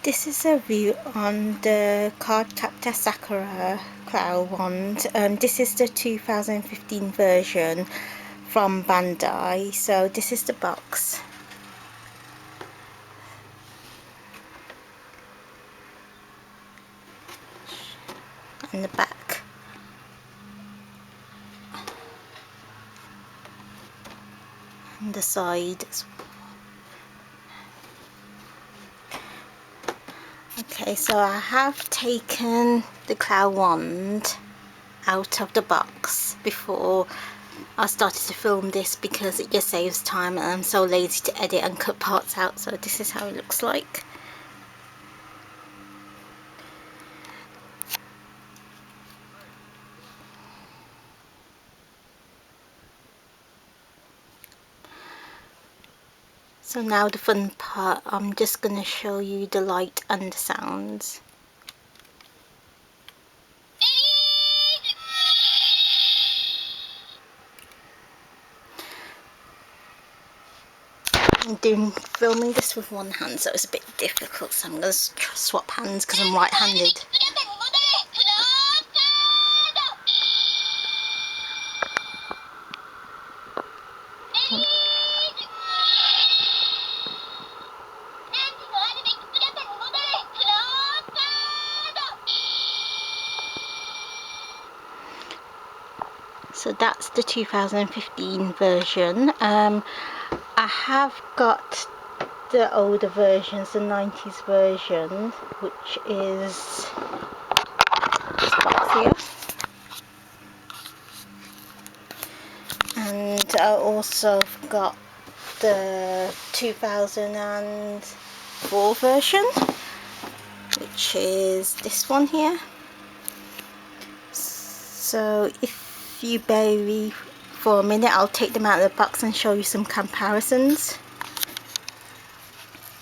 This is a review on the Cardcaptor Sakura Clow wand. This is the 2015 version from Bandai. So this is the box. And the back. And the side as well. Okay, so I have taken the Clow wand out of the box before I started to film this because it just saves time and I'm so lazy to edit and cut parts out. So this is how it looks like. So now the fun part, I'm just going to show you the light and the sounds. I'm filming this with one hand, so it's a bit difficult, so I'm going to swap hands because I'm right-handed. So that's the 2015 version. I have got the older versions, the 90s version, which is this box here. And I also got the 2004 version, which is this one here. So if you bear with me for a minute, I'll take them out of the box and show you some comparisons.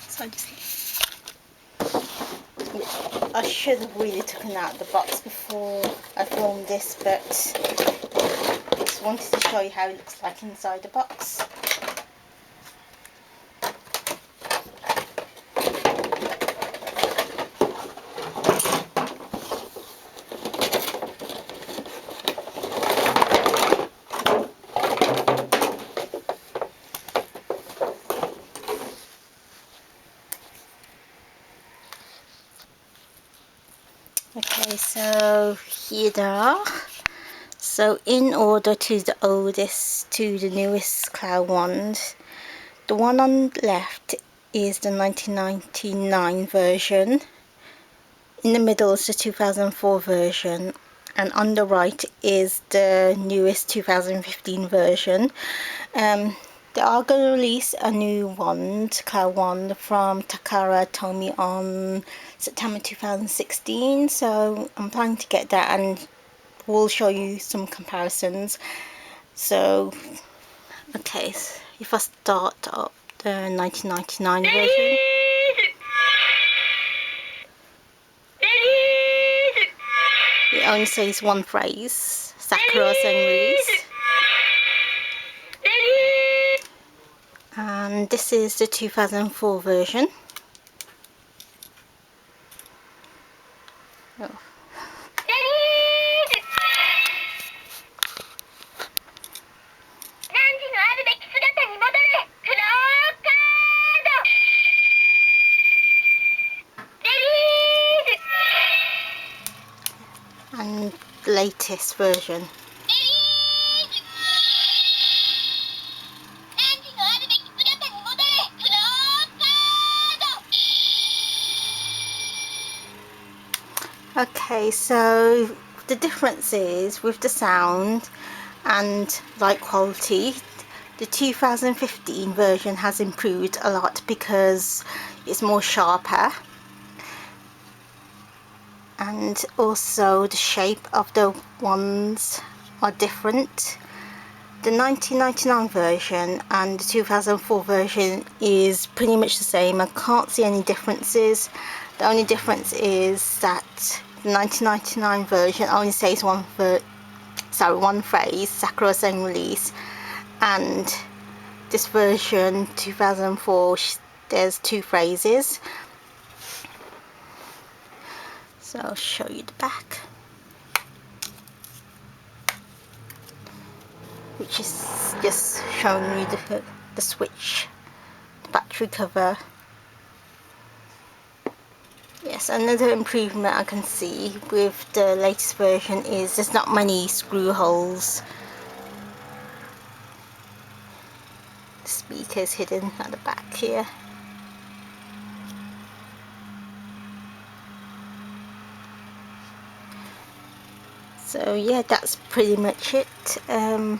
So I should have really taken out the box before I filmed this, but I just wanted to show you how it looks like inside the box. Okay, so here they are. So in order to the oldest to the newest Clow wand, the one on the left is the 1999 version, in the middle is the 2004 version, and on the right is the newest 2015 version. They are going to release a new wand, Clow wand, from Takara Tomy on September 2016, so I'm planning to get that and we'll show you some comparisons. So, okay, so if I start up the 1999 version. It only says one phrase, Sakura release. And this is the 2004 version. Oh. And the latest version. Okay, so the difference is with the sound and light quality, the 2015 version has improved a lot because it's more sharper, and also the shape of the wands are different. The 1999 version and the 2004 version is pretty much the same. I can't see any differences. The only difference is that the 1999 version only says one phrase, Sakura release, and this version 2004 there's two phrases. So I'll show you the back, which is just showing you the switch, the battery cover. Yes, another improvement I can see with the latest version is there's not many screw holes. The speaker's hidden at the back here. So yeah, that's pretty much it. Yeah.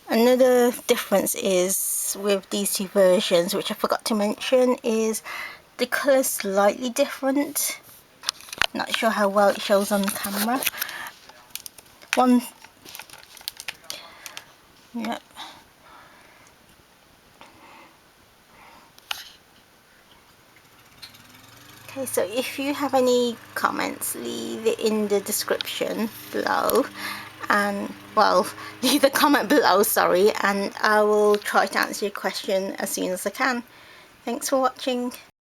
Another difference is with these two versions, which I forgot to mention, is the colour slightly different. Not sure how well it shows on the camera. Yep. Okay, so if you have any comments, leave it in the description below, and well, leave a comment below, sorry, and I will try to answer your question as soon as I can. Thanks for watching.